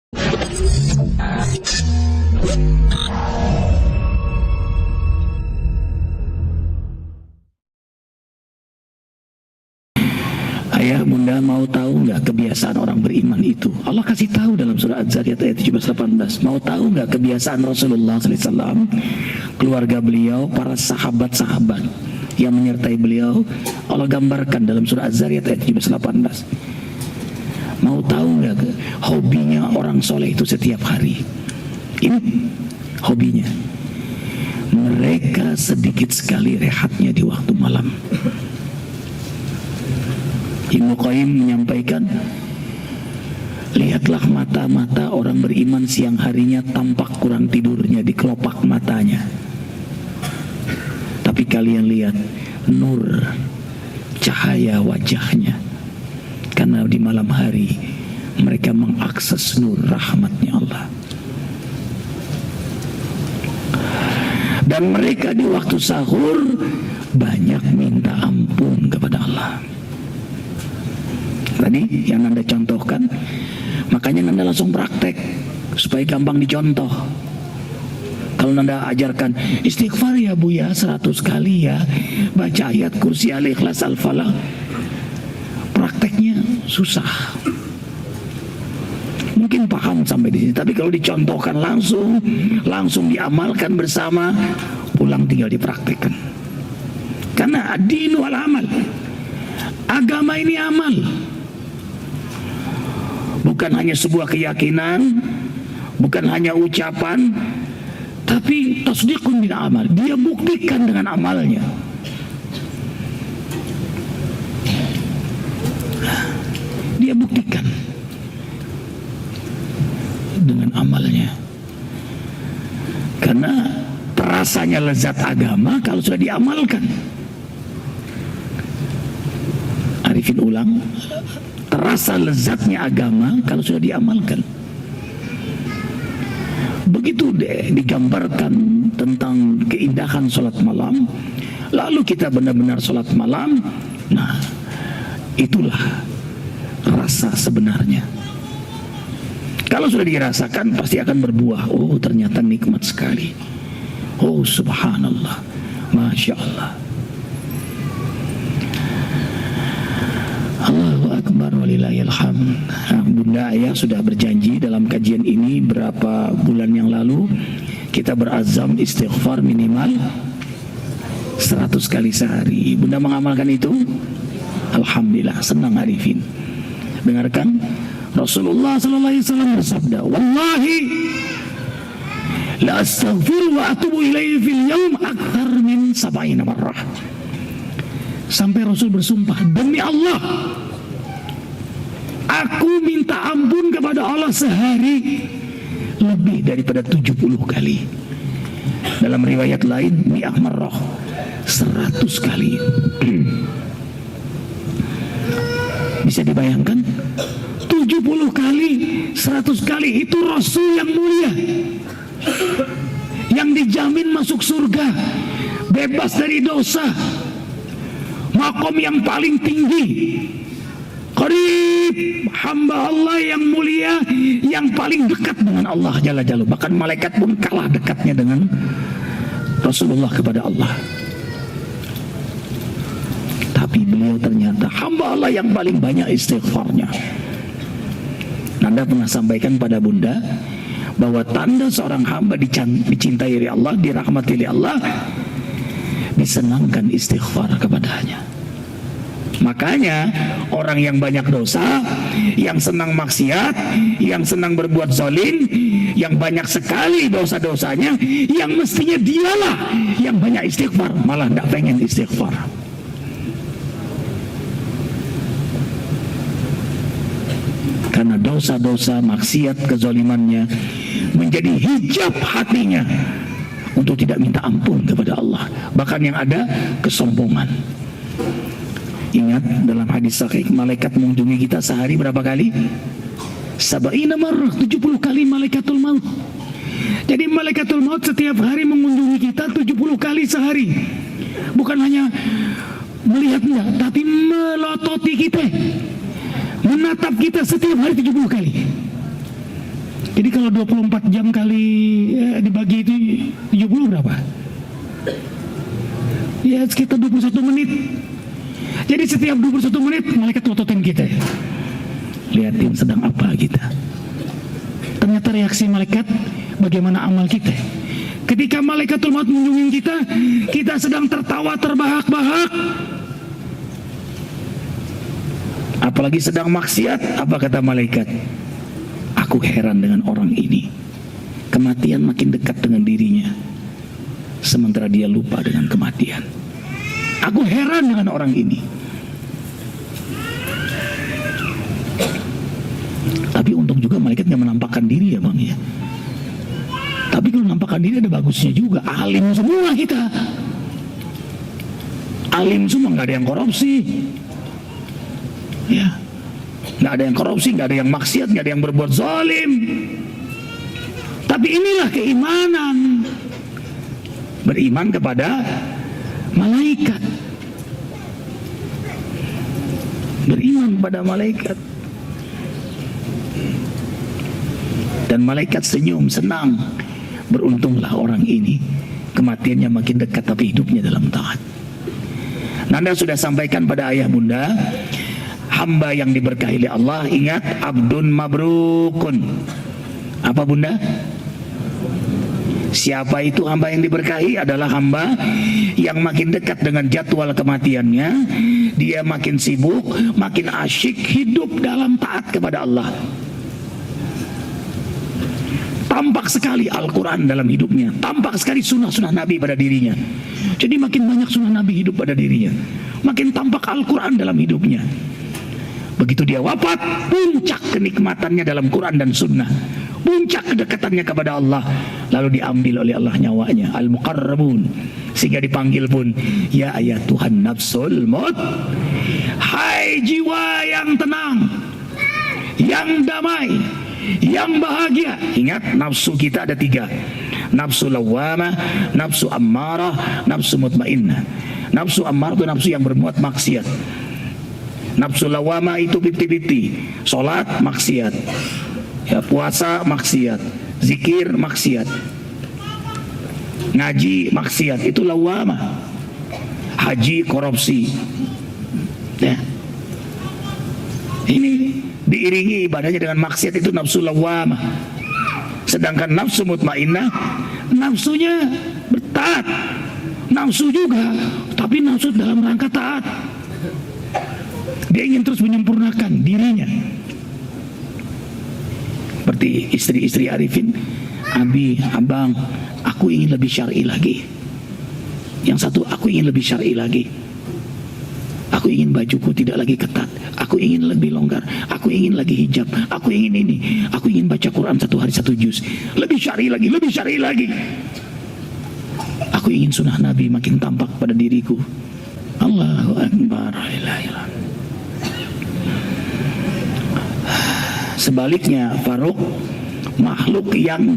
Ayah, bunda mau tahu nggak kebiasaan orang beriman itu? Allah kasih tahu dalam surah Az-Zariyat ayat 17-18. Mau tahu nggak kebiasaan Rasulullah SAW, keluarga beliau, para sahabat-sahabat yang menyertai beliau? Allah gambarkan dalam surah Az-Zariyat ayat 17-18. Mau tahu nggak hobinya orang soleh itu setiap hari? Ini hobinya. Mereka sedikit sekali rehatnya di waktu malam. Ibnu Qayyim menyampaikan, lihatlah mata-mata orang beriman siang harinya tampak kurang tidurnya di kelopak matanya. Tapi kalian lihat nur cahaya wajahnya, karena di malam hari mereka mengakses nur rahmatnya Allah. Dan mereka di waktu sahur banyak minta ampun kepada Allah. Tadi yang Anda contohkan, makanya Anda langsung praktek supaya gampang dicontoh. Kalau Anda ajarkan istighfar ya Bu ya 100 kali ya, baca ayat kursi al-ikhlas al-falaq, prakteknya susah. Mungkin paham sampai di sini, tapi kalau dicontohkan langsung diamalkan bersama, pulang tinggal dipraktekkan. Karena ad-dinu al-amal, agama ini amal. Bukan hanya sebuah keyakinan, bukan hanya ucapan, tapi tasdiqun bin amal. Dia buktikan dengan amalnya. Dia buktikan dengan amalnya. Karena terasanya lezat agama kalau sudah diamalkan. Arifin ulang, terasa lezatnya agama kalau sudah diamalkan. Begitu deh digambarkan tentang keindahan sholat malam, lalu kita benar-benar sholat malam. Nah, itulah rasa sebenarnya. Kalau sudah dirasakan pasti akan berbuah. Oh, ternyata nikmat sekali. Oh, subhanallah, masya Allah. Allahu Akbar walillahilhamd. Bunda ayah sudah berjanji dalam kajian ini berapa bulan yang lalu, kita berazam istighfar minimal 100 kali sehari. Bunda mengamalkan itu? Alhamdulillah, senang Arifin. Dengarkan, Rasulullah SAW bersabda, wallahi la astaghfiru wa atubu ilaihi fil yawm akthar min 70 marrah. Sampai Rasul bersumpah, demi Allah, aku minta ampun kepada Allah sehari lebih daripada 70 kali. Dalam riwayat lain, mi'ah marrah, 100 kali. Bisa dibayangkan? 70 kali, 100 kali, itu Rasul yang mulia, yang dijamin masuk surga, bebas dari dosa, makom yang paling tinggi, qarib, hamba Allah yang mulia, yang paling dekat dengan Allah Jalla Jalla. Bahkan malaikat pun kalah dekatnya dengan Rasulullah kepada Allah. Tapi beliau ternyata hamba Allah yang paling banyak istighfarnya. Anda pernah sampaikan pada Bunda bahwa tanda seorang hamba dicintai oleh Allah, dirahmati oleh Allah, disenangkan istighfar kepadanya. Makanya orang yang banyak dosa, yang senang maksiat, yang senang berbuat zalim, yang banyak sekali dosa-dosanya, yang mestinya dialah yang banyak istighfar, malah tidak pengen istighfar. Karena dosa-dosa maksiat kezalimannya menjadi hijab hatinya untuk tidak minta ampun kepada Allah. Bahkan yang ada kesombongan. Ingat dalam hadis sahih, malaikat mengunjungi kita sehari berapa kali? 70 marrah, 70 kali malaikatul maut. Jadi malaikatul maut setiap hari mengunjungi kita 70 kali sehari. Bukan hanya melihatnya, tapi melototi kita, menatap kita setiap hari 70 kali. Jadi kalau 24 jam kali dibagi itu 70 berapa? Ya sekitar 21 menit. Jadi setiap 21 menit malaikat ngototin kita. Lihatin sedang apa kita. Ternyata reaksi malaikat bagaimana amal kita. Ketika malaikatul maut mengunjungi kita, kita sedang tertawa terbahak-bahak. Apalagi sedang maksiat, apa kata malaikat? Aku heran dengan orang ini. Kematian makin dekat dengan dirinya, sementara dia lupa dengan kematian. Aku heran dengan orang ini. Tapi untung juga malaikat gak menampakkan diri ya bang ya. Tapi kalau menampakkan diri ada bagusnya juga. Alim semua kita. Alim semua, gak ada yang korupsi. Ya, nggak ada yang korupsi, nggak ada yang maksiat, nggak ada yang berbuat zalim. Tapi inilah keimanan, beriman kepada malaikat, beriman pada malaikat. Dan malaikat senyum, senang. Beruntunglah orang ini, kematiannya makin dekat tapi hidupnya dalam taat. Nanda sudah sampaikan pada ayah bunda, hamba yang diberkahi oleh Allah, ingat, abdun mabrukun. Apa bunda? Siapa itu hamba yang diberkahi? Adalah hamba yang makin dekat dengan jadwal kematiannya. Dia makin sibuk, makin asyik hidup dalam taat kepada Allah. Tampak sekali Al-Quran dalam hidupnya, tampak sekali sunnah-sunnah Nabi pada dirinya. Jadi makin banyak sunnah Nabi hidup pada dirinya, makin tampak Al-Quran dalam hidupnya. Begitu dia wafat, puncak kenikmatannya dalam Quran dan Sunnah, puncak kedekatannya kepada Allah, lalu diambil oleh Allah nyawanya, al-muqarrabun, sehingga dipanggil pun, ya ayat Tuhan nafsul maut, hai jiwa yang tenang, yang damai, yang bahagia. Ingat, nafsu kita ada 3, nafsu lawamah, nafsu ammarah, nafsu mutmainnah. Nafsu ammarah itu nafsu yang berbuat maksiat. Nafsu lawama itu 50-50. Sholat maksiat, ya, puasa maksiat, zikir maksiat, ngaji maksiat, itu lawama. Haji korupsi, ya. Ini diiringi ibadahnya dengan maksiat, itu nafsu lawama. Sedangkan nafsu mutmainnah, nafsunya bertaat, nafsu juga, tapi nafsu dalam rangka taat. Dia ingin terus menyempurnakan dirinya. Seperti istri-istri arifin, abi, abang, aku ingin lebih syar'i lagi. Yang satu, aku ingin lebih syar'i lagi. Aku ingin bajuku tidak lagi ketat. Aku ingin lebih longgar. Aku ingin lagi hijab. Aku ingin ini. Aku ingin baca Quran 1 hari 1 juz. Lebih syar'i lagi, lebih syar'i lagi. Aku ingin sunnah Nabi makin tampak pada diriku. Allahu Akbar. Sebaliknya, Faruk, makhluk yang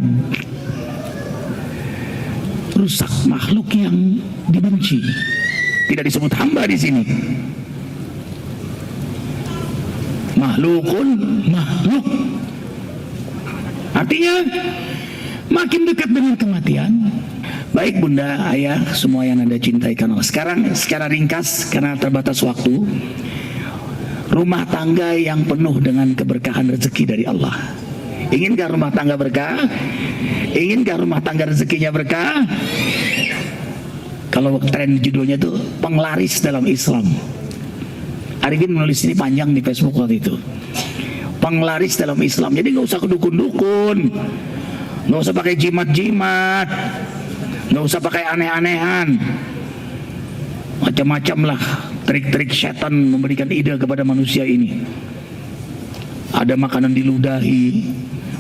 rusak, makhluk yang dibenci, tidak disebut hamba di sini. Makhlukun, makhluk. Artinya makin dekat dengan kematian. Baik bunda, ayah, semua yang anda cintai karena sekarang secara ringkas karena terbatas waktu. Rumah tangga yang penuh dengan keberkahan rezeki dari Allah. Inginkah rumah tangga berkah? Inginkah rumah tangga rezekinya berkah? Kalau tren judulnya itu penglaris dalam Islam. Arifin menulis ini panjang di Facebook waktu itu. Penglaris dalam Islam. Jadi nggak usah kedukun-dukun, nggak usah pakai jimat-jimat, nggak usah pakai aneh-anehan, macam-macam lah. Trik-trik setan memberikan ide kepada manusia ini. Ada makanan diludahi,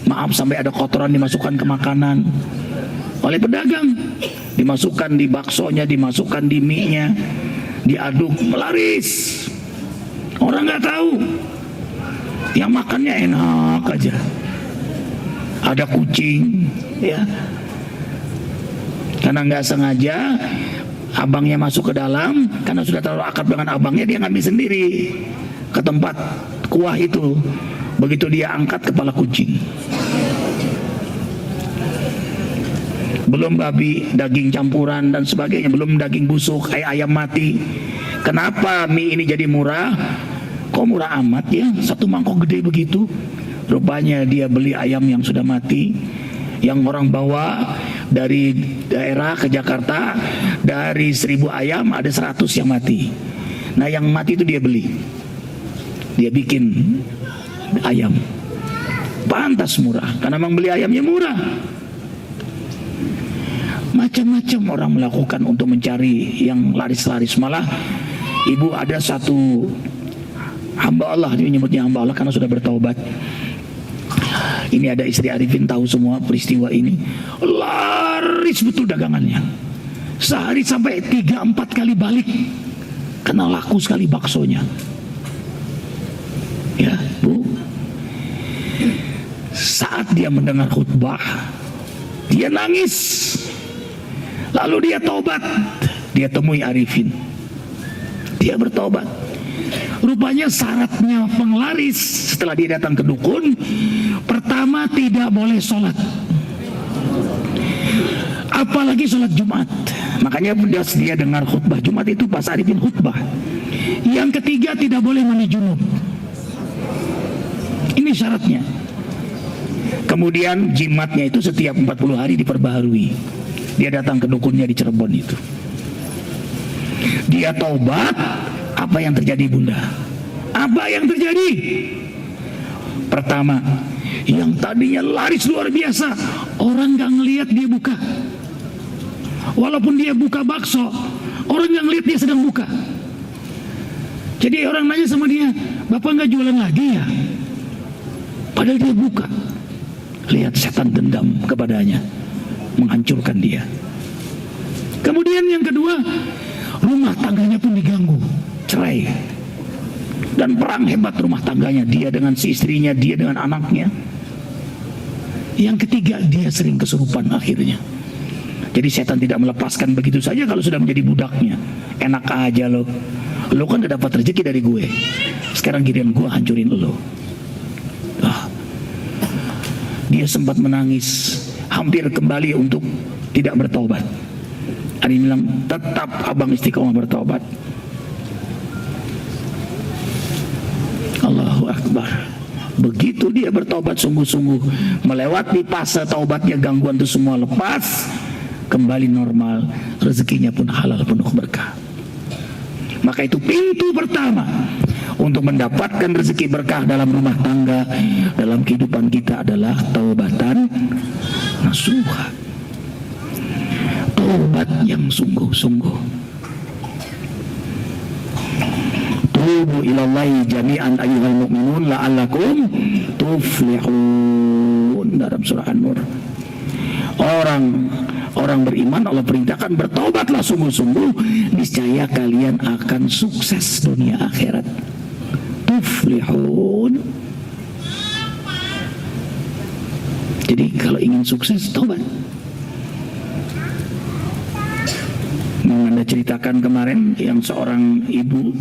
maaf sampai ada kotoran dimasukkan ke makanan oleh pedagang, dimasukkan di baksonya, dimasukkan di mie-nya, diaduk, melaris. Orang nggak tahu, yang makannya enak aja. Ada kucing, ya, karena nggak sengaja abangnya masuk ke dalam, karena sudah terlalu akrab dengan abangnya, dia ngambil sendiri ke tempat kuah itu. Begitu dia angkat, kepala kucing. belum babi daging campuran dan sebagainya, belum daging busuk, ayam mati. Kenapa mie ini jadi murah? Kok murah amat ya, satu mangkok gede begitu? Rupanya dia beli ayam yang sudah mati, yang orang bawa dari daerah ke Jakarta. Dari 1000 ayam ada 100 yang mati. Nah yang mati itu dia beli, dia bikin ayam. Pantas murah, karena memang beli ayamnya murah. Macam-macam orang melakukan untuk mencari yang laris-laris. Malah ibu ada satu hamba Allah, dia menyebutnya hamba Allah karena sudah bertaubat. Ini ada istri Arifin, tahu semua peristiwa ini. Laris betul dagangannya, sehari sampai 3-4 kali balik, karena laku sekali baksonya. Ya Bu, saat dia mendengar khutbah, dia nangis. Lalu dia taubat, dia temui Arifin, dia bertobat. Rupanya syaratnya penglaris setelah dia datang ke dukun, pertama tidak boleh sholat, apalagi sholat Jumat. Makanya dia dengar khutbah Jumat itu pas Arifin khutbah. Yang ketiga tidak boleh mandi junub. Ini syaratnya. Kemudian jimatnya itu setiap 40 hari diperbaharui. Dia datang ke dukunnya di Cirebon itu. Dia taubat. Apa yang terjadi Bunda? Apa yang terjadi? Pertama, yang tadinya laris luar biasa, orang gak ngelihat dia buka. Walaupun dia buka bakso, orang gak ngelihat dia sedang buka. Jadi orang nanya sama dia, Bapak gak jualan lagi ya? Padahal dia buka. Lihat setan dendam kepadanya, menghancurkan dia. Kemudian yang kedua, rumah tangganya pun diganggu, cerai. Dan perang hebat rumah tangganya, dia dengan si istrinya, dia dengan anaknya. Yang ketiga, dia sering kesurupan akhirnya. Jadi setan tidak melepaskan begitu saja kalau sudah menjadi budaknya. Enak aja lo kan udah dapat rezeki dari gue, sekarang giliran gue hancurin lo. Dia sempat menangis, hampir kembali untuk tidak bertobat. Ada yang bilang, tetap abang istiqomah bertobat. Allahu Akbar. Begitu dia bertobat sungguh-sungguh, melewati fase taubatnya, gangguan itu semua lepas, kembali normal, rezekinya pun halal penuh berkah. Maka itu pintu pertama untuk mendapatkan rezeki berkah dalam rumah tangga, dalam kehidupan kita adalah taubatan nasuha. Taubat yang sungguh-sungguh. Tubu ilallahi jami'an ayyuhal mu'minun la'allakum tuflihun, dalam surah An-Nur. Orang beriman Allah perintahkan bertobatlah sungguh-sungguh, niscaya kalian akan sukses dunia akhirat. Tuflihun. Jadi kalau ingin sukses, tobat. Yang Anda ceritakan kemarin, yang seorang ibu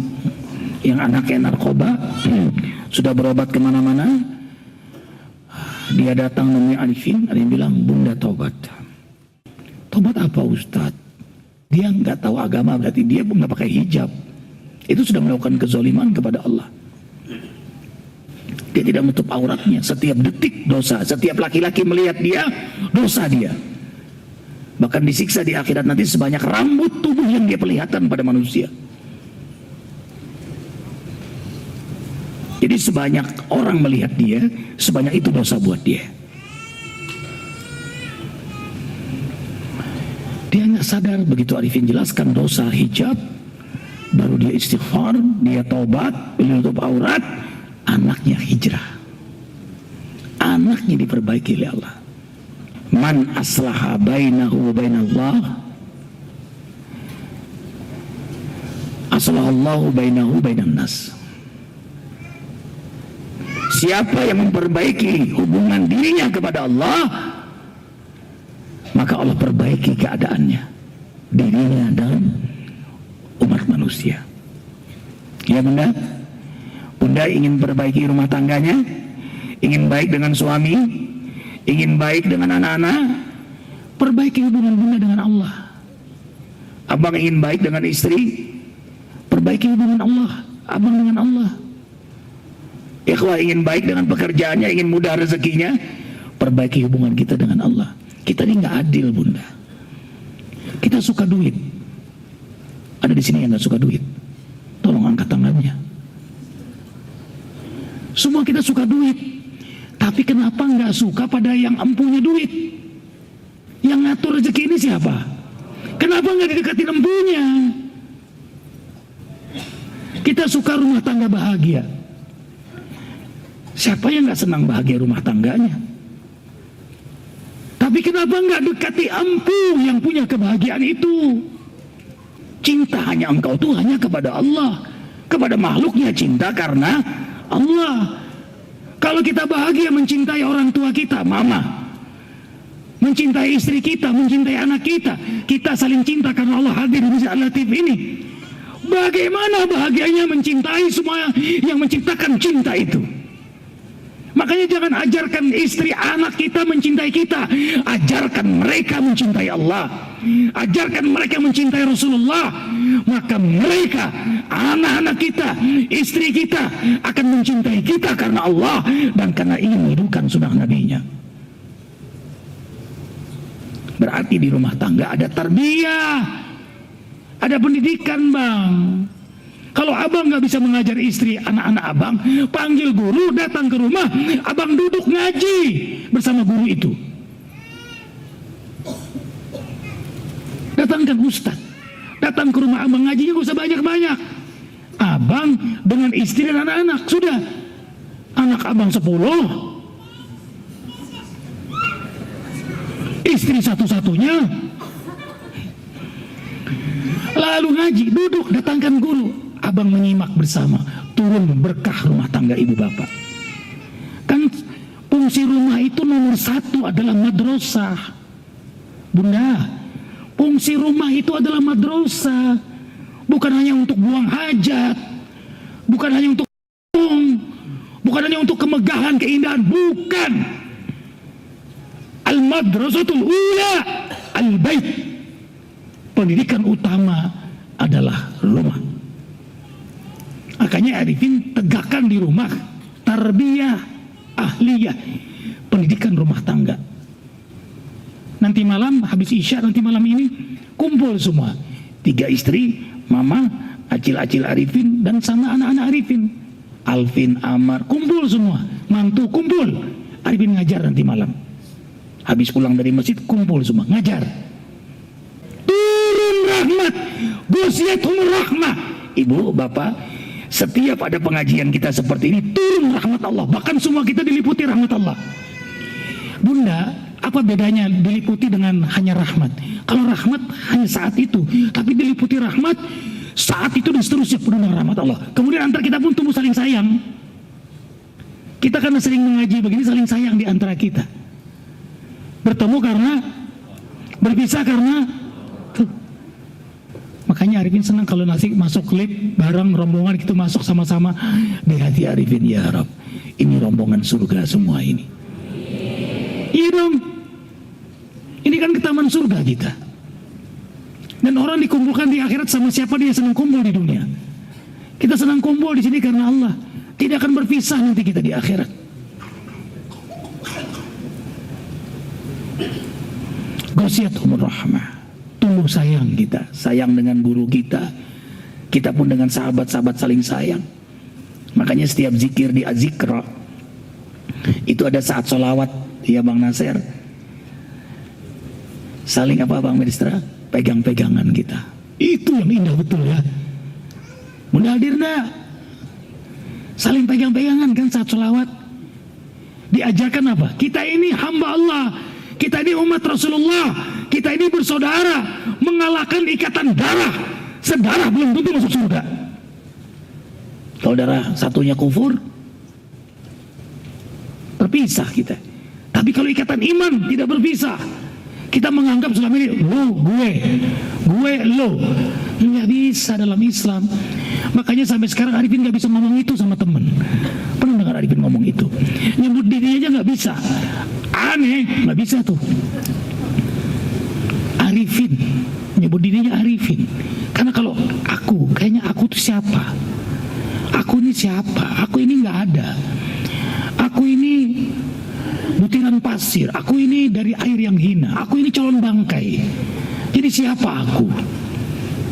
yang anaknya narkoba, sudah berobat kemana-mana. Dia datang menemui Arifin, ada yang bilang, Bunda tobat. Tobat apa Ustadz? Dia nggak tahu agama, berarti dia nggak pakai hijab. Itu sudah melakukan kezaliman kepada Allah. Dia tidak menutup auratnya, setiap detik dosa. Setiap laki-laki melihat dia, dosa dia. Bahkan disiksa di akhirat nanti sebanyak rambut tubuh yang dia perlihatkan pada manusia. Jadi sebanyak orang melihat dia, sebanyak itu dosa buat dia. Dia nggak sadar, begitu Arifin jelaskan dosa hijab, baru dia istighfar, dia taubat, menutup aurat, anaknya hijrah. Anaknya diperbaiki oleh Allah. Man aslaha bainahu wa bainallah, aslahallahu bainahu bainan nas. Siapa yang memperbaiki hubungan dirinya kepada Allah, maka Allah perbaiki keadaannya, dirinya dan umat manusia. Ya Bunda, Bunda ingin perbaiki rumah tangganya, ingin baik dengan suami, ingin baik dengan anak-anak, perbaiki hubungan bunda dengan Allah. Abang ingin baik dengan istri, perbaiki hubungan Allah, abang dengan Allah. Ikhwah ingin baik dengan pekerjaannya, ingin mudah rezekinya, perbaiki hubungan kita dengan Allah. Kita ini nggak adil, bunda. Kita suka duit. Ada di sini yang nggak suka duit? Tolong angkat tangannya. Semua kita suka duit, tapi kenapa nggak suka pada yang empunya duit? Yang ngatur rezeki ini siapa? Kenapa nggak didekatin empunya? Kita suka rumah tangga bahagia. Siapa yang nggak senang bahagia rumah tangganya? Tapi kenapa nggak dekati empu yang punya kebahagiaan itu? Cinta hanya engkau tuh hanya kepada Allah, kepada makhluknya cinta karena Allah. Kalau kita bahagia mencintai orang tua kita, mama, mencintai istri kita, mencintai anak kita, kita saling cinta karena Allah hadir di Masjid Al-Latif ini. Bagaimana bahagianya mencintai semua yang menciptakan cinta itu? Makanya jangan ajarkan istri anak kita mencintai kita, ajarkan mereka mencintai Allah, ajarkan mereka mencintai Rasulullah. Maka mereka, anak-anak kita, istri kita akan mencintai kita karena Allah dan karena ingin menirukan sunnah nabinya. Berarti di rumah tangga ada tarbiyah, ada pendidikan, bang. Kalau abang nggak bisa mengajar istri anak-anak abang, panggil guru datang ke rumah, abang duduk ngaji bersama guru itu. Datangkan ustadz, datang ke rumah abang, ngajinya nggak usah banyak-banyak. Abang dengan istri dan anak-anak, sudah. Anak abang 10, istri satu-satunya. Lalu ngaji, duduk, datangkan guru. Abang menyimak bersama, turun berkah rumah tangga ibu bapak. Kan fungsi rumah itu nomor 1 adalah madrasah, bunda. Fungsi rumah itu adalah madrasah, bukan hanya untuk buang hajat, bukan hanya untuk bukan hanya untuk kemegahan, keindahan, bukan. Al-madrasatul ula al-bait. Pendidikan utama adalah rumah. Makanya Arifin tegakkan di rumah tarbiyah ahliyah, pendidikan rumah tangga. Nanti malam habis isya, nanti malam ini kumpul semua, 3 istri, mama, acil-acil Arifin dan sama anak-anak Arifin, Alvin, Amar, kumpul semua, mantu kumpul. Arifin ngajar nanti malam. Habis pulang dari masjid kumpul semua ngajar. Turun rahmat, ghusyatuhumur rahmah. Ibu, bapak, setiap ada pengajian kita seperti ini, turun rahmat Allah. Bahkan semua kita diliputi rahmat Allah. Bunda, apa bedanya diliputi dengan hanya rahmat? Kalau rahmat hanya saat itu, tapi diliputi rahmat saat itu dan seterusnya penuh dengan rahmat Allah. Kemudian antar kita pun tumbuh saling sayang. Kita karena sering mengaji begini, saling sayang di antara kita. Bertemu karena, berpisah karena tuh. Makanya Arifin senang kalau nasi masuk klip bareng rombongan gitu, masuk sama-sama di hati Arifin, ya Rab, ini rombongan surga semua ini. Iya dong, ini kan ke taman surga kita. Dan orang dikumpulkan di akhirat sama siapa dia senang kumpul di dunia. Kita senang kumpul di sini karena Allah. Tidak akan berpisah nanti kita di akhirat. Ghasyatuhumur rahmah. Tumbuh sayang kita, sayang dengan guru kita, kita pun dengan sahabat-sahabat saling sayang. Makanya setiap zikir di azikra itu ada saat sholawat, ya Bang Nasir. Saling apa Bang Medistra? Pegang-pegangan kita. Itu yang indah betul ya. Bunda hadir enggak? Saling pegang-pegangan kan saat sholawat. Diajarkan apa? Kita ini hamba Allah, kita ini umat Rasulullah, kita ini bersaudara, mengalahkan ikatan darah. Sedarah belum tentu masuk surga. Kalau darah satunya kufur, terpisah kita. Tapi kalau ikatan iman tidak berpisah. Kita menganggap selama ini lo, gue lo. Nggak bisa dalam Islam. Makanya sampai sekarang Arifin nggak bisa ngomong itu sama temen. Pernah dengar Arifin ngomong itu? Nyebut diri aja nggak bisa. Aneh, nggak bisa tuh. Arifin, nyebut dirinya Arifin. Karena kalau kayaknya aku tuh siapa? Aku ini siapa? Aku ini nggak ada. Aku ini butiran pasir. Aku ini dari air yang hina. Aku ini calon bangkai. Jadi siapa aku?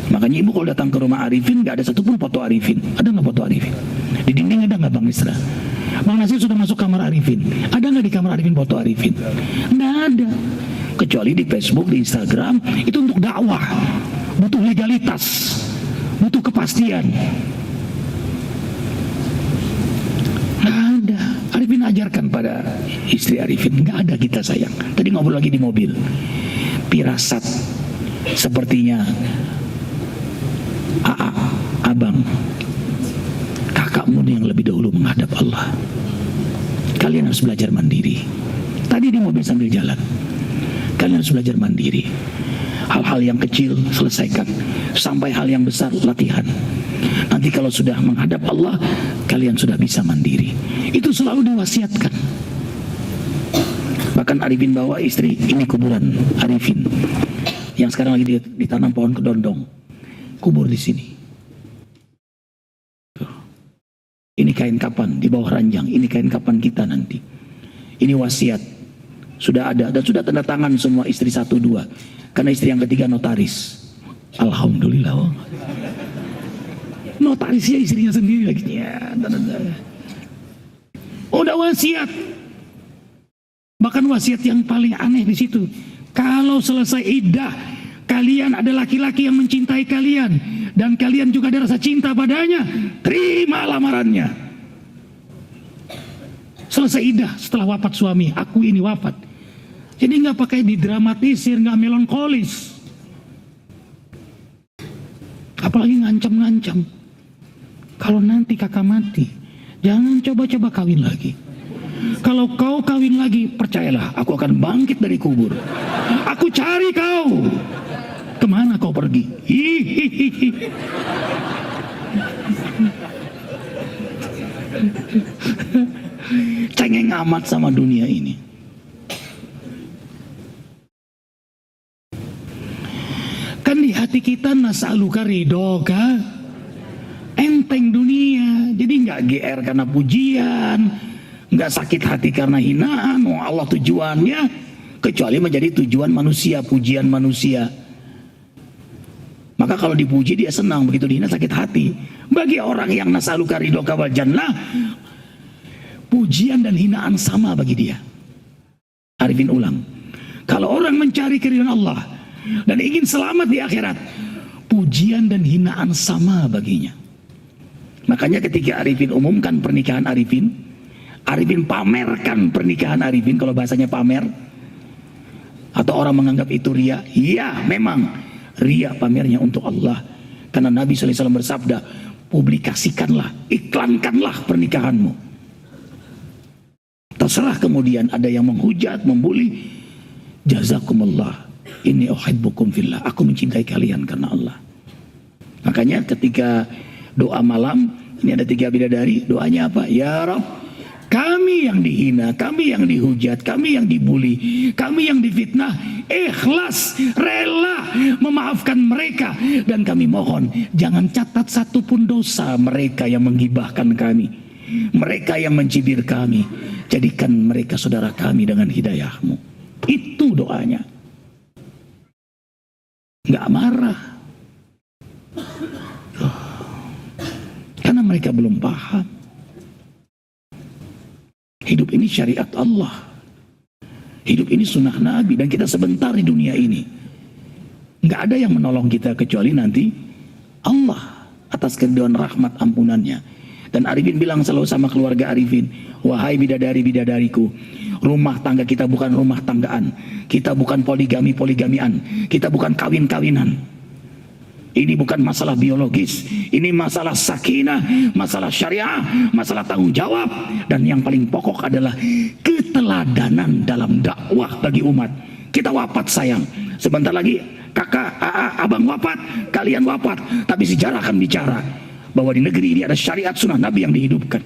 Makanya ibu kalau datang ke rumah Arifin nggak ada satupun foto Arifin. Ada nggak foto Arifin? Di dinding ada nggak Bang Isra? Bang Nasir sudah masuk kamar Arifin. Ada nggak di kamar Arifin foto Arifin? Nggak ada. Kecuali di Facebook, di Instagram, itu untuk dakwah. Butuh legalitas, butuh kepastian. Nggak ada. Arifin ajarkan pada istri Arifin, nggak ada kita sayang. Tadi ngobrol lagi di mobil. Pirasat sepertinya abang, kakakmu yang lebih dahulu menghadap Allah. Kalian harus belajar mandiri. Tadi di mobil sambil jalan, kalian harus belajar mandiri. Hal-hal yang kecil selesaikan, sampai hal yang besar latihan. Nanti kalau sudah menghadap Allah, kalian sudah bisa mandiri. Itu selalu diwasiatkan. Bahkan Arifin bawa istri, ini kuburan Arifin yang sekarang lagi ditanam pohon kedondong. Kubur di sini. Ini kain kapan di bawah ranjang. Ini kain kapan kita nanti. Ini wasiat. Sudah ada dan sudah tanda tangan semua istri 1, 2. Karena istri yang ketiga notaris. Alhamdulillah. Notarisnya istrinya sendiri lagi. Ya, udah wasiat. Bahkan wasiat yang paling aneh di situ. Kalau selesai iddah, kalian ada laki-laki yang mencintai kalian dan kalian juga ada rasa cinta padanya, terima lamarannya. Selesai iddah setelah wafat suami, aku ini wafat. Jadi nggak pakai didramatisir, nggak melankolis, apalagi ngancam-ngancam. Kalau nanti kakak mati, jangan coba-coba kawin lagi. Kalau kau kawin lagi, percayalah, aku akan bangkit dari kubur. Aku cari kau. Kemana kau pergi? Hihihi. Cengeng amat sama dunia ini. Kan di hati kita nas'aluka ridhoka. Enteng dunia. Jadi nggak GR karena pujian, nggak sakit hati karena hinaan. Oh, Allah tujuannya, kecuali menjadi tujuan manusia, pujian manusia. Maka kalau dipuji dia senang, begitu dihina sakit hati. Bagi orang yang nas'aluka ridhoka wal jannah, pujian dan hinaan sama bagi dia. Arifin ulang, kalau orang mencari keridhaan Allah dan ingin selamat di akhirat, pujian dan hinaan sama baginya. Makanya ketika Arifin umumkan pernikahan Arifin, Arifin pamerkan pernikahan Arifin. Kalau bahasanya pamer, atau orang menganggap itu ria, iya memang ria pamernya untuk Allah. Karena Nabi SAW bersabda, publikasikanlah, iklankanlah pernikahanmu. Terserah kemudian ada yang menghujat, membuli. Jazakumullah, inni uhibbukum fillah, aku mencintai kalian karena Allah. Makanya ketika doa malam, ini ada 3 bidadari, doanya apa? Ya Rabb, kami yang dihina, kami yang dihujat, kami yang dibuli, kami yang difitnah, ikhlas, rela memaafkan mereka. Dan kami mohon, jangan catat satupun dosa mereka yang menggibahkan kami, mereka yang mencibir kami. Jadikan mereka saudara kami dengan hidayahmu. Itu doanya. Nggak marah. Karena mereka belum paham. Hidup ini syariat Allah. Hidup ini sunnah Nabi. Dan kita sebentar di dunia ini. Nggak ada yang menolong kita kecuali nanti Allah atas keridhaan rahmat ampunannya. Dan Arifin bilang selalu sama keluarga Arifin, wahai bidadari-bidadariku, rumah tangga kita bukan rumah tanggaan, kita bukan poligami-poligamian, kita bukan kawin-kawinan. Ini bukan masalah biologis, ini masalah sakinah, masalah syariah, masalah tanggung jawab. Dan yang paling pokok adalah keteladanan dalam dakwah bagi umat. Kita wafat sayang, sebentar lagi kakak, abang wafat, kalian wafat, tapi sejarah akan bicara bahwa di negeri ini ada syariat sunnah Nabi yang dihidupkan.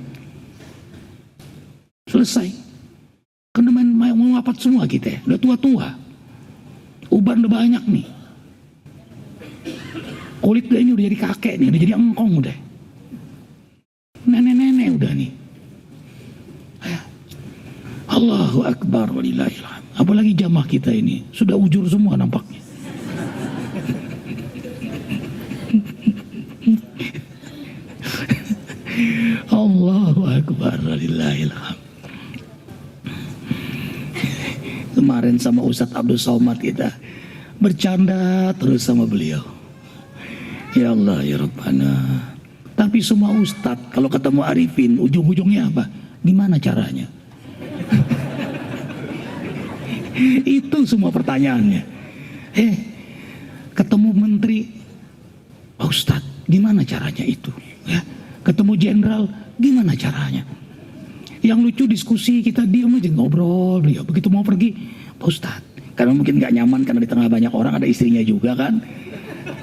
Selesai. Karena mau wafat semua kita, udah tua-tua. Uban udah banyak nih. Kulit udah ini udah jadi kakek nih, udah jadi engkong udah. Nenek-nenek udah nih. Allahu Akbar walillahilhamd. Apalagi jamaah kita ini sudah ujur semua nampaknya. Allahu Akbar walillahilhamd. Kemarin sama Ustadz Abdul Somad kita bercanda terus sama beliau. Ya Allah ya Rabbana. Tapi semua Ustadz kalau ketemu Arifin ujung-ujungnya apa? Gimana caranya? Itu semua pertanyaannya. Ketemu menteri, Pak Ustadz, gimana caranya itu? Ya, ketemu jenderal, gimana caranya? Yang lucu diskusi kita diam aja ngobrol. Ya, begitu mau pergi, Pak Ustadz, karena mungkin nggak nyaman karena di tengah banyak orang ada istrinya juga kan.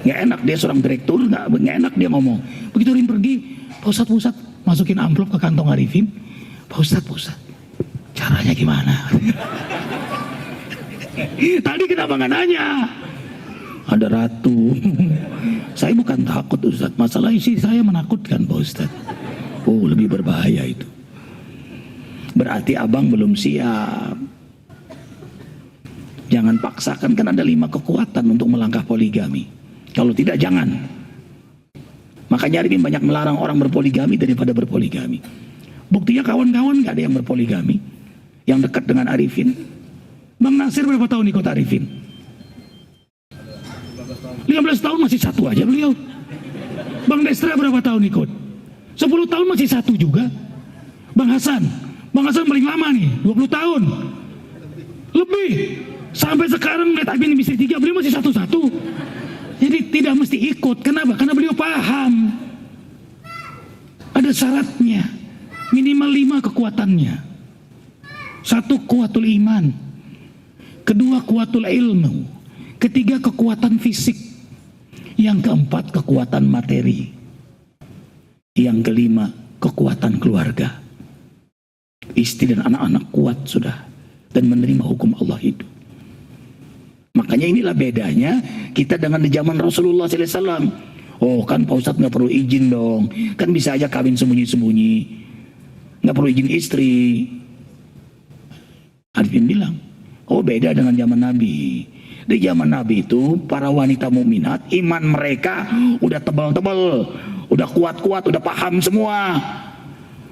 Nggak enak dia seorang direktur, nggak enak dia ngomong. Begitu Rin pergi, Pak Ustadz, masukin amplop ke kantong Arifin. Pak Ustadz, caranya gimana? Tadi kenapa nggak nanya? Ada ratu. Saya bukan takut Ustadz, masalah isi saya menakutkan Pak Ustadz. Oh, lebih berbahaya itu. Berarti abang belum siap. Jangan paksakan, kan ada 5 kekuatan untuk melangkah poligami. Kalau tidak jangan. Makanya Arifin banyak melarang orang berpoligami daripada berpoligami. Buktinya kawan-kawan gak ada yang berpoligami yang dekat dengan Arifin. Bang Nasir berapa tahun ikut Arifin? 15 tahun masih satu aja beliau. Bang Destra berapa tahun ikut? 10 tahun masih satu juga. Bang Hasan paling lama nih, 20 tahun lebih. Sampai sekarang lihat Arifin misteri 3, beliau masih satu-satu. Jadi tidak mesti ikut. Kenapa? Karena beliau paham ada syaratnya. Minimal 5 kekuatannya. 1 kuatul iman, 2 kuatul ilmu, 3 kekuatan fisik, yang keempat kekuatan materi, yang kelima kekuatan keluarga. Istri dan anak-anak kuat sudah dan menerima hukum Allah itu. Makanya inilah bedanya kita dengan di zaman Rasulullah SAW. Oh kan Pak Ustadz nggak perlu izin dong, kan bisa aja kawin sembunyi-sembunyi, nggak perlu izin istri. Arifin bilang, oh beda dengan zaman Nabi. Di zaman Nabi itu para wanita mukminat iman mereka udah tebal-tebal, udah kuat-kuat, udah paham semua.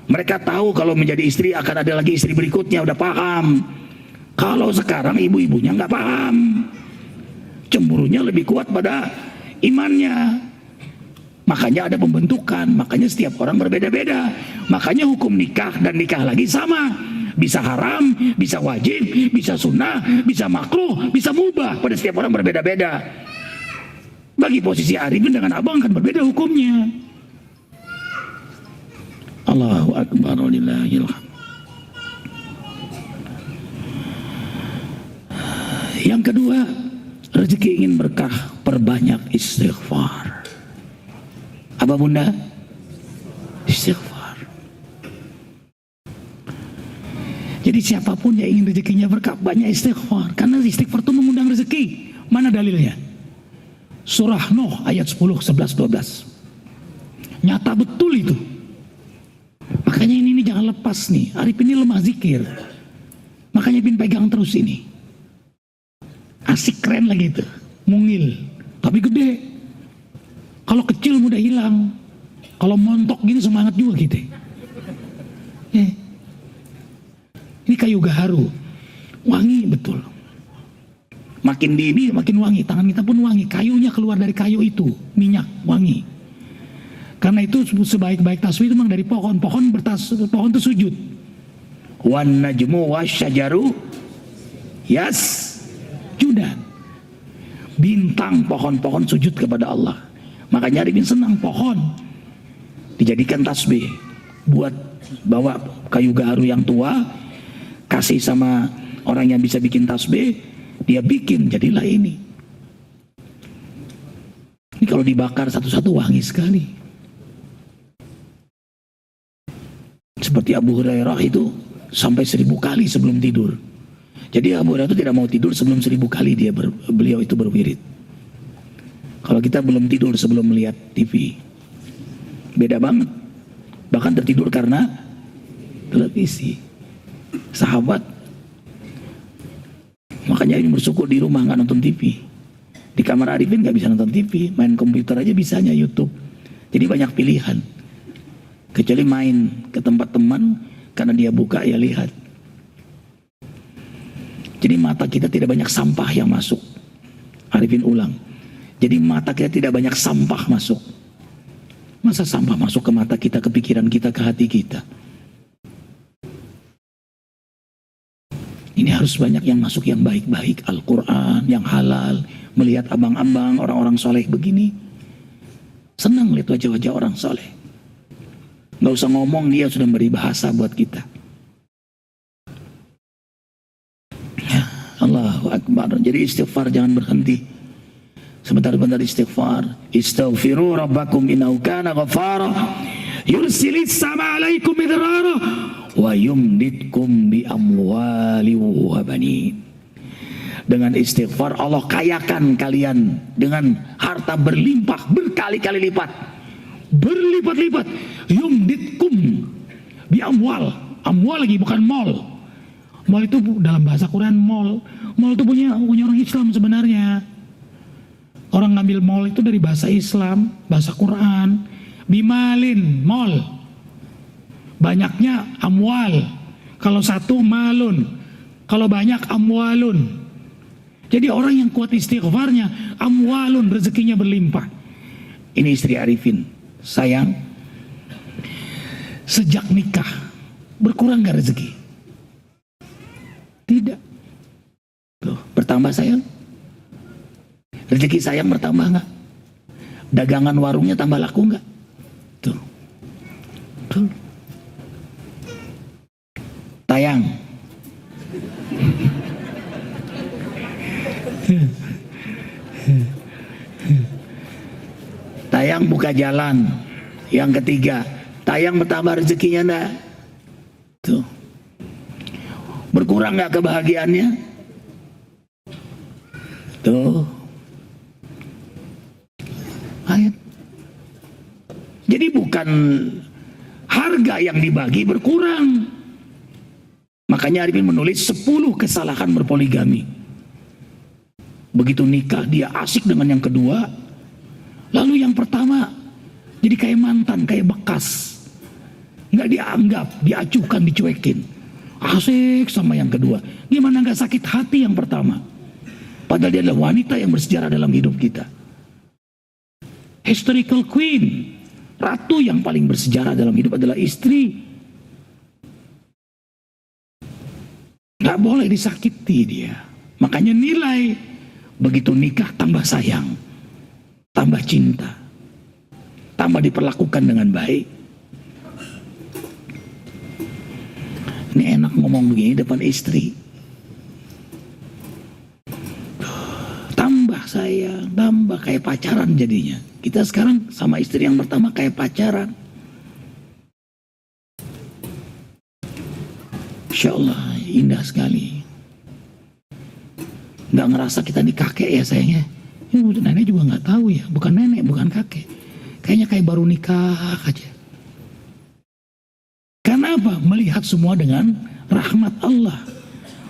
Mereka tahu kalau menjadi istri akan ada lagi istri berikutnya, udah paham. Kalau sekarang ibu-ibunya nggak paham, cemburunya lebih kuat pada imannya. Makanya ada pembentukan, makanya setiap orang berbeda-beda. Makanya hukum nikah dan nikah lagi sama. Bisa haram, bisa wajib, bisa sunnah, bisa makruh, bisa mubah. Pada setiap orang berbeda-beda. Bagi posisi Arifin dengan abang kan berbeda hukumnya. Allahu Akbar walillahilhamd. Yang kedua, rezeki ingin berkah, perbanyak istighfar. Apa bunda? Istighfar. Jadi siapapun yang ingin rezekinya berkah, banyak istighfar. Karena istighfar itu mengundang rezeki. Mana dalilnya? Surah Nuh ayat 10, 11, 12. Nyata betul itu. Makanya ini jangan lepas nih. Arifin ini lemah zikir. Makanya Bin pegang terus ini. Asik, keren lagi itu. Mungil, tapi gede. Kalau kecil mudah hilang. Kalau montok gini semangat juga gitu. Ini kayu gaharu, wangi betul. Makin dini makin wangi. Tangan kita pun wangi. Kayunya keluar dari kayu itu, minyak wangi. Karena itu sebaik-baik tasbih itu memang dari pohon. Pohon itu sujud. Wan najmu wasyajaru judan. Bintang, pohon-pohon sujud kepada Allah. Makanya Arifin senang pohon dijadikan tasbih. Buat bawa kayu gaharu yang tua, kasih sama orang yang bisa bikin tasbih, dia bikin, jadilah ini. Ini kalau dibakar satu-satu wangi sekali. Seperti Abu Hurairah itu sampai 1000 kali sebelum tidur Jadi Abu Hurairah itu tidak mau tidur sebelum 1000 kali beliau itu berwirid. Kalau kita belum tidur sebelum melihat TV, beda banget. Bahkan tertidur karena televisi. Sahabat, makanya ini bersyukur di rumah nggak nonton TV. Di kamar Arifin nggak bisa nonton TV, main komputer aja bisanya YouTube. Jadi banyak pilihan. Kecuali main ke tempat teman, karena dia buka ya lihat. Jadi mata kita tidak banyak sampah yang masuk. Arifin ulang. Jadi mata kita tidak banyak sampah masuk. Masa sampah masuk ke mata kita, ke pikiran kita, ke hati kita? Ini harus banyak yang masuk yang baik-baik. Al-Quran, yang halal. Melihat abang-abang, orang-orang soleh begini. Senang lihat wajah-wajah orang soleh. Gak usah ngomong, dia sudah beri bahasa buat kita. Allahu Akbar. Jadi istighfar jangan berhenti. Sebentar-bentar istighfar. Istaghfiru rabbakum innahu kana ghafara yursilis sama alaikum midrara wa yumditkum bi amwali wa banin. Dengan istighfar Allah kayakan kalian dengan harta berlimpah berkali-kali lipat. Berlipat-lipat. Yumditkum bi amwal. Amwal lagi bukan mall. Mall itu dalam bahasa Quran mall. Mall itu punya orang Islam sebenarnya. Orang ngambil mall itu dari bahasa Islam, bahasa Quran. Bimalin, mall. Banyaknya amwal. Kalau satu malun. Kalau banyak amwalun. Jadi orang yang kuat istighfarnya, amwalun, rezekinya berlimpah. Ini istri Arifin. Sayang, sejak nikah berkurang gak rezeki? Tidak. Tuh, bertambah sayang. Rezeki sayang bertambah nggak? Dagangan warungnya tambah laku nggak? Tuh. Tuh. Tayang. Tayang buka jalan. Yang ketiga, tayang bertambah rezekinya enggak? Tuh. Berkurang nggak kebahagiaannya? Tuh. Ayat. Jadi bukan harga yang dibagi berkurang. Makanya Arifin menulis 10 kesalahan berpoligami. Begitu nikah dia asik dengan yang kedua. Lalu yang pertama jadi kayak mantan, kayak bekas. Nggak dianggap, diacuhkan, dicuekin. Asik sama yang kedua. Gimana nggak sakit hati yang pertama? Padahal dia adalah wanita yang bersejarah dalam hidup kita. Historical queen. Ratu yang paling bersejarah dalam hidup adalah istri. Nggak boleh disakiti dia. Makanya nilai. Begitu nikah tambah sayang. Tambah cinta. Tambah diperlakukan dengan baik. Ini enak ngomong begini depan istri. Tambah sayang, tambah kayak pacaran jadinya. Kita sekarang sama istri yang pertama kayak pacaran. Insya Allah indah sekali. Nggak ngerasa kita nih kakek ya sayangnya. Ya, nenek juga nggak tahu ya. Bukan nenek, bukan kakek. Kayaknya kayak baru nikah aja. Karena apa? Melihat semua dengan rahmat Allah.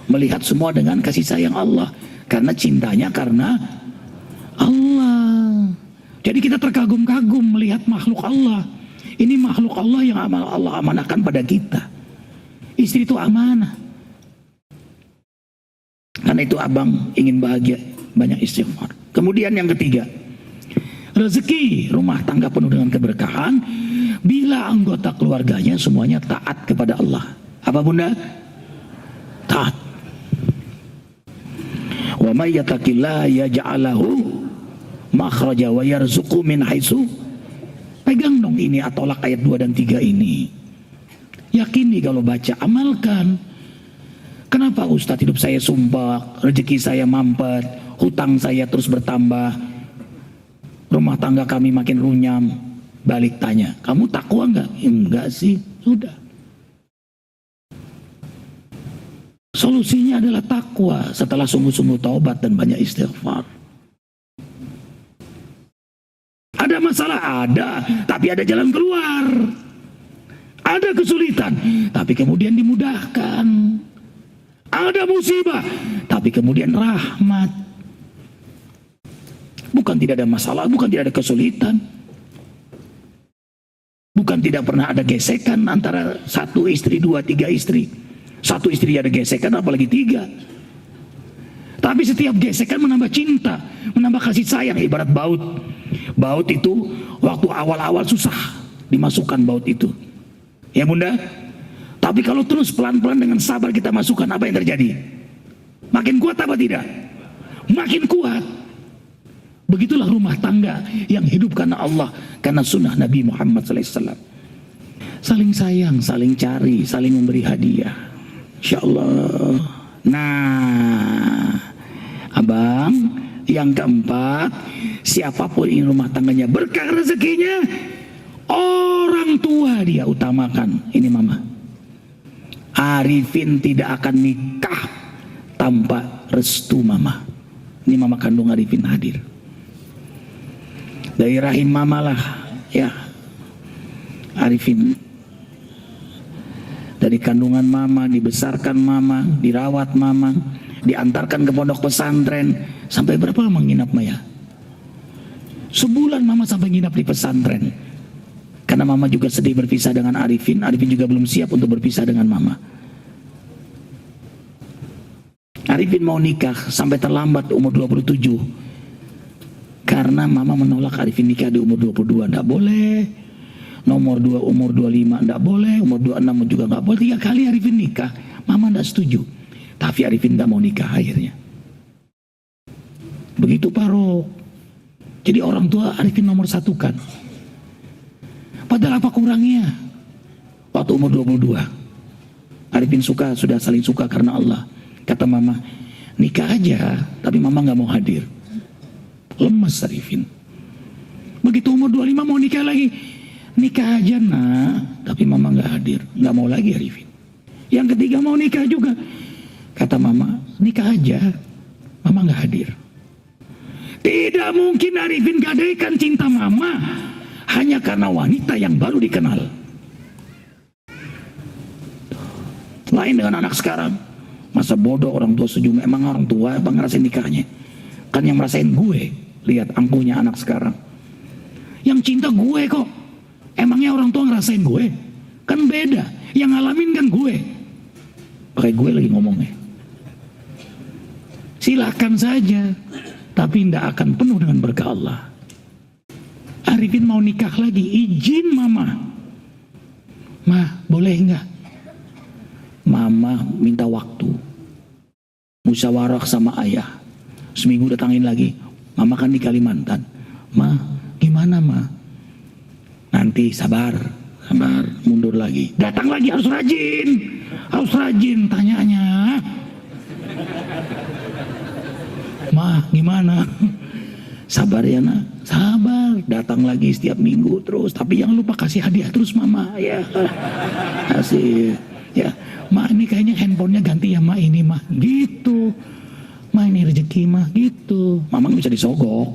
Melihat semua dengan kasih sayang Allah. Karena cintanya karena Allah. Jadi kita terkagum-kagum melihat makhluk Allah. Ini makhluk Allah yang Allah amanahkan pada kita. Istri itu amanah. Karena itu abang ingin bahagia, banyak istighfar. Kemudian yang ketiga, rezeki rumah tangga penuh dengan keberkahan bila anggota keluarganya semuanya taat kepada Allah. Apa bunda? Taat. Wa may yattaqillaha yaj'al lahu makhraja wa yarzuqhu min haitsu. Pegang dong ini At-Tolak ayat 2 dan 3 ini. Yakini kalau baca, amalkan. Kenapa Ustadz hidup saya sumpah, rezeki saya mampet, hutang saya terus bertambah, rumah tangga kami makin runyam? Balik tanya, kamu takwa enggak? Enggak sih, sudah. Solusinya adalah takwa setelah sungguh-sungguh taubat dan banyak istighfar. Ada masalah? Ada, tapi ada jalan keluar. Ada kesulitan, tapi kemudian dimudahkan. Ada musibah, tapi kemudian rahmat. Bukan tidak ada masalah, bukan tidak ada kesulitan. Bukan tidak pernah ada gesekan antara satu istri, dua, tiga istri. Satu istri ada gesekan, apalagi tiga. Tapi setiap gesekan menambah cinta, menambah kasih sayang, ibarat baut. Baut itu waktu awal-awal susah dimasukkan baut itu. Ya bunda? Tapi kalau terus pelan-pelan dengan sabar kita masukkan, apa yang terjadi? Makin kuat apa tidak? Makin kuat. Begitulah rumah tangga yang hidup karena Allah, karena sunnah Nabi Muhammad SAW. Saling sayang, saling cari, saling memberi hadiah. Insya Allah. Nah, abang, yang keempat, siapapun ini rumah tangganya berkah rezekinya, orang tua dia utamakan. Ini mama. Arifin tidak akan nikah tanpa restu mama. Ini mama kandung Arifin hadir. Dari rahim mama lah, ya. Arifin dari kandungan mama, dibesarkan mama, dirawat mama, diantarkan ke pondok pesantren. Sampai berapa lama nginap Maya? Sebulan mama sampai nginap di pesantren. Karena mama juga sedih berpisah dengan Arifin. Arifin juga belum siap untuk berpisah dengan mama. Arifin mau nikah sampai terlambat umur 27. Karena mama menolak Arifin nikah di umur 22. Tidak boleh. Nomor 2 umur 25 tidak boleh. Umur 26 juga tidak boleh. 3 kali Arifin nikah. Mama tidak setuju. Tapi Arifin tidak mau nikah akhirnya. Begitu Paro. Jadi orang tua Arifin nomor 1 kan. Padahal apa kurangnya? Waktu umur 22. Arifin sudah saling suka karena Allah. Kata mama, nikah aja. Tapi mama gak mau hadir. Lemes Arifin. Begitu umur 25 mau nikah lagi. Nikah aja nak. Tapi mama gak hadir. Gak mau lagi Arifin. Yang ketiga mau nikah juga. Kata mama, nikah aja. Mama gak hadir. Tidak mungkin Arifin gadaikan cinta mama hanya karena wanita yang baru dikenal. Lain dengan anak sekarang. Masa bodoh orang tua setuju. Emang orang tua apa ngerasain nikahnya? Kan yang merasain gue. Lihat angkuhnya anak sekarang. Yang cinta gue kok. Emangnya orang tua ngerasain gue? Kan beda. Yang ngalamin kan gue. Pakai gue lagi ngomongnya. Silakan saja. Tapi tidak akan penuh dengan berkah Allah. Arifin mau nikah lagi, izin mama. Ma, boleh enggak? Mama minta waktu. Musyawarah sama ayah. Seminggu datangin lagi. Mama kan di Kalimantan. Ma, gimana ma? Nanti sabar, mundur lagi. Datang lagi harus rajin tanyanya. Ma, gimana? Sabar ya nak, sabar. Datang lagi setiap minggu terus. Tapi jangan lupa kasih hadiah terus mama ya. Kasih ya. Ma, ini kayaknya handphonenya ganti ya ma, ini ma. Gitu. Ma, ini rezeki ma, gitu. Mama gak bisa disogok.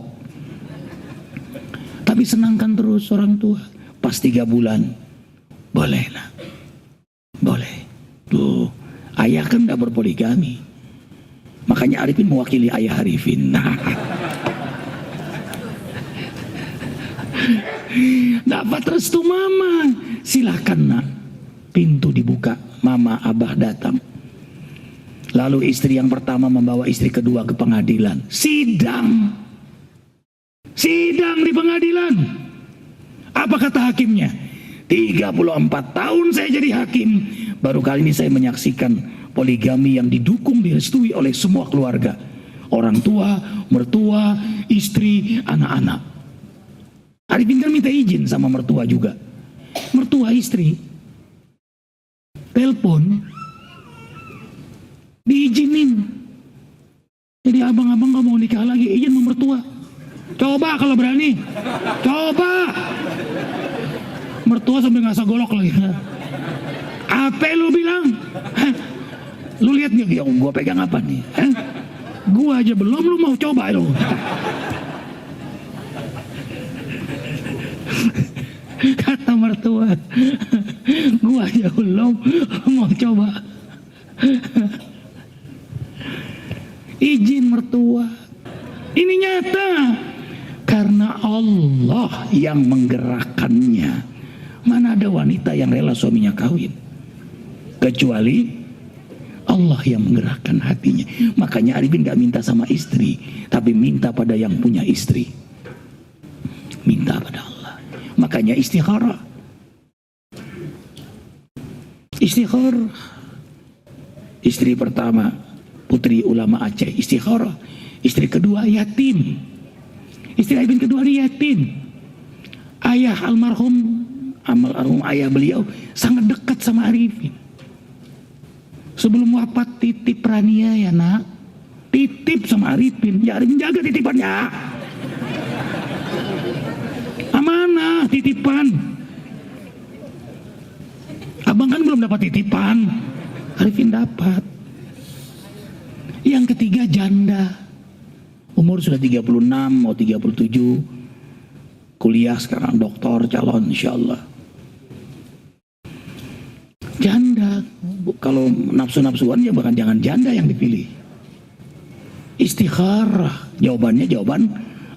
Tapi senangkan terus orang tua. Pas 3 bulan, boleh lah. Boleh. Tuh, ayah kan gak berpoligami. Makanya Arifin mewakili ayah Arifin. Dapat restu mama. Silahkan nak. Pintu dibuka. Mama, abah datang. Lalu istri yang pertama membawa istri kedua ke pengadilan. Sidang di pengadilan. Apa kata hakimnya? 34 tahun saya jadi hakim. Baru kali ini saya menyaksikan poligami yang didukung, direstui oleh semua keluarga. Orang tua, mertua, istri, anak-anak. Arifin kan minta izin sama mertua juga. Mertua istri telepon, diizinin. Jadi abang-abang gak mau nikah lagi, izin sama mertua. Coba kalau berani. Coba. Mertua sampai ngasah golok lagi. Apa lu bilang? Hah? Lu lihat nih, gua pegang apa nih? Gua aja belum, lu mau coba lu? Kata mertua, gua aja belum, lu mau coba? Izin mertua. Ini nyata. Karena Allah yang menggerakkannya. Mana ada wanita yang rela suaminya kawin? Kecuali Allah yang menggerakkan hatinya. Makanya Arifin gak minta sama istri, tapi minta pada yang punya istri. Minta pada Allah. Makanya istikharah. Istikharah. Istri pertama putri ulama Aceh, istikharah. Istri kedua yatim. Istri Arifin kedua yatim. Ayah almarhum ayah beliau sangat dekat sama Arifin. Sebelum wafat titip Rania ya nak, titip sama Arifin. Ya Arifin jaga titipannya. Amanah titipan. Abang kan belum dapat titipan, Arifin dapat. Yang ketiga janda. Umur sudah 36, mau 37. Kuliah sekarang doktor, calon insyaallah. Janda. Kalau nafsu-nafsuan ya bahkan jangan janda yang dipilih. Istikharah. Jawabannya jawaban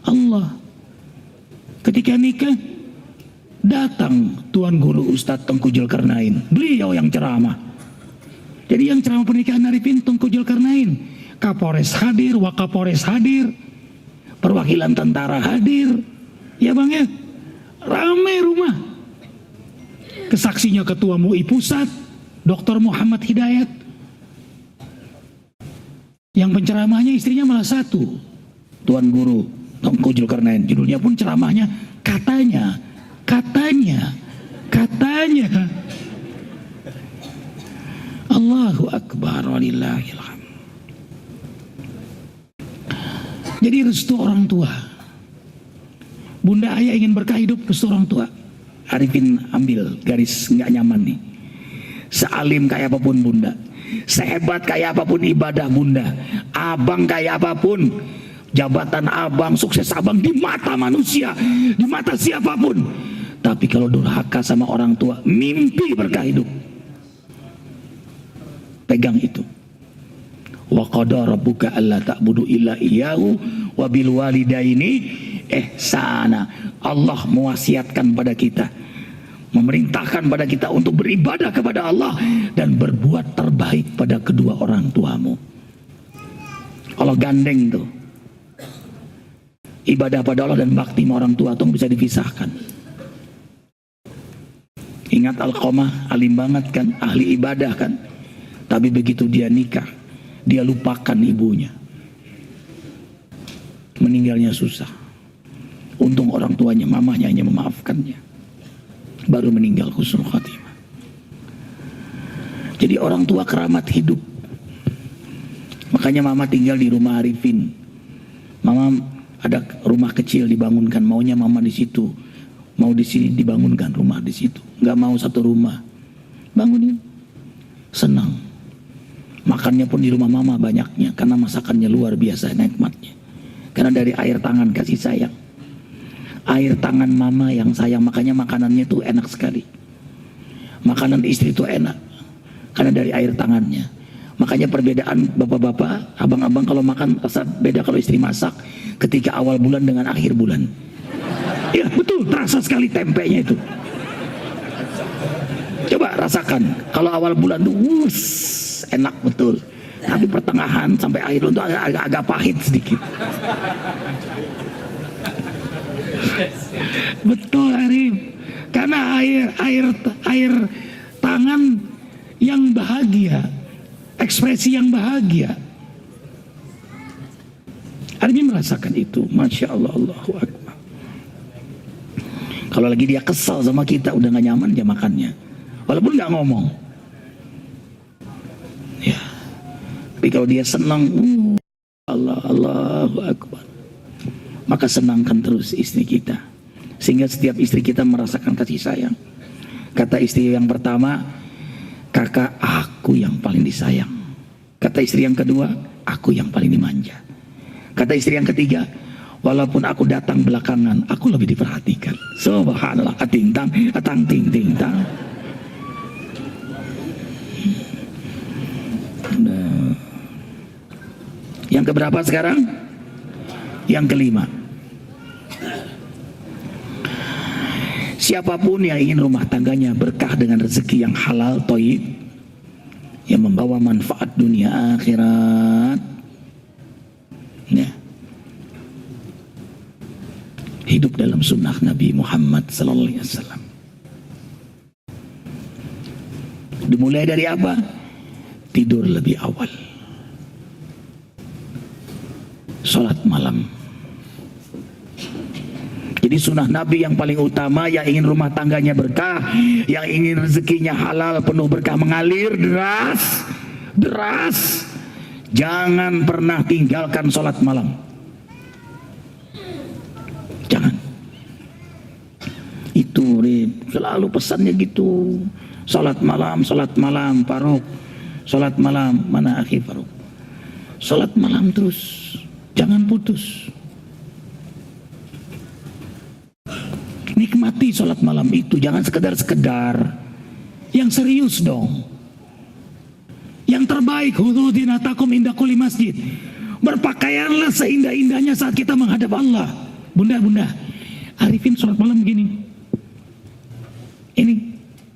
Allah. Ketika nikah, datang Tuan Guru Ustadz Tengku Zulkarnain. Beliau yang ceramah. Jadi yang ceramah pernikahan Arifin Tengku Zulkarnain. Kapolres hadir, Wakapolres hadir, perwakilan tentara hadir, ya bang ya, ramai rumah. Kesaksinya Ketua MUI Pusat, Dr. Muhammad Hidayat. Yang penceramahnya istrinya malah satu, Tuan Guru Tengku Zulkarnain. Judulnya pun ceramahnya katanya. Allahu Akbar walillahil hamd. Jadi restu orang tua. Bunda ayah ingin berkah hidup, restu orang tua. Arifin ambil garis nggak nyaman nih. Sealim kayak apapun bunda, sehebat kayak apapun ibadah bunda, abang kayak apapun jabatan abang, sukses abang di mata manusia, di mata siapapun. Tapi kalau durhaka sama orang tua, mimpi berkah hidup. Pegang itu. Wa qada rabbuka alla ta'budu illa iyyahu wa bil walidaini ihsana. Allah mewasiatkan pada kita, memerintahkan pada kita untuk beribadah kepada Allah dan berbuat terbaik pada kedua orang tuamu. Allah gandeng tuh. Ibadah pada Allah dan bakti sama orang tua tuh bisa dipisahkan. Ingat Alqamah, alim banget kan, ahli ibadah kan. Tapi begitu dia nikah, dia lupakan ibunya. Meninggalnya susah. Untung orang tuanya, mamanya hanya memaafkannya. Baru meninggal husnul khatimah. Jadi orang tua keramat hidup. Makanya mama tinggal di rumah Arifin. Mama ada rumah kecil dibangunkan, maunya mama di situ. Mau di sini dibangunkan rumah di situ. Nggak mau satu rumah. Bangunin. Senang. Makannya pun di rumah mama banyaknya karena masakannya luar biasa nikmatnya. Karena dari air tangan kasih sayang. Air tangan mama yang sayang, makanya makanannya itu enak sekali. Makanan istri itu enak karena dari air tangannya. Makanya perbedaan bapak-bapak, abang-abang kalau makan rasa beda kalau istri masak ketika awal bulan dengan akhir bulan. Ya betul, terasa sekali tempenya itu. Coba rasakan kalau awal bulan tuh enak betul, tapi pertengahan sampai akhir itu agak pahit sedikit. Betul Arif, karena air tangan yang bahagia, ekspresi yang bahagia. Arif merasakan itu, masya Allah, Allahu Akbar. Kalau lagi dia kesal sama kita, udah gak nyaman dia makannya, walaupun gak ngomong. Ya, tapi kalau dia senang, Allahu Akbar, maka senangkan terus istri kita, sehingga setiap istri kita merasakan kasih sayang. Kata istri yang pertama, kakak aku yang paling disayang. Kata istri yang kedua, aku yang paling dimanja. Kata istri yang ketiga, walaupun aku datang belakangan, aku lebih diperhatikan. Subhanallah, atintang, atang ting ting tang. Nah. Yang keberapa sekarang? Yang kelima. Siapapun yang ingin rumah tangganya berkah dengan rezeki yang halal, thayyib, yang membawa manfaat dunia akhirat, ya, hidup dalam sunnah Nabi Muhammad sallallahu alaihi wasallam. Dimulai dari apa? Tidur lebih awal, sholat malam. Jadi sunnah Nabi yang paling utama, yang ingin rumah tangganya berkah, yang ingin rezekinya halal, penuh berkah, mengalir deras, jangan pernah tinggalkan sholat malam. Jangan. Itu selalu pesannya gitu. Sholat malam, Faruk. Sholat malam, mana akhi Faruk? Sholat malam terus, jangan putus. Nikmati sholat malam itu, jangan sekedar-sekedar. Yang serius dong. Yang terbaik, hudhu dinatakum inda kulli masjid. Berpakaianlah seindah-indahnya saat kita menghadap Allah. Bunda, Arifin sholat malam begini.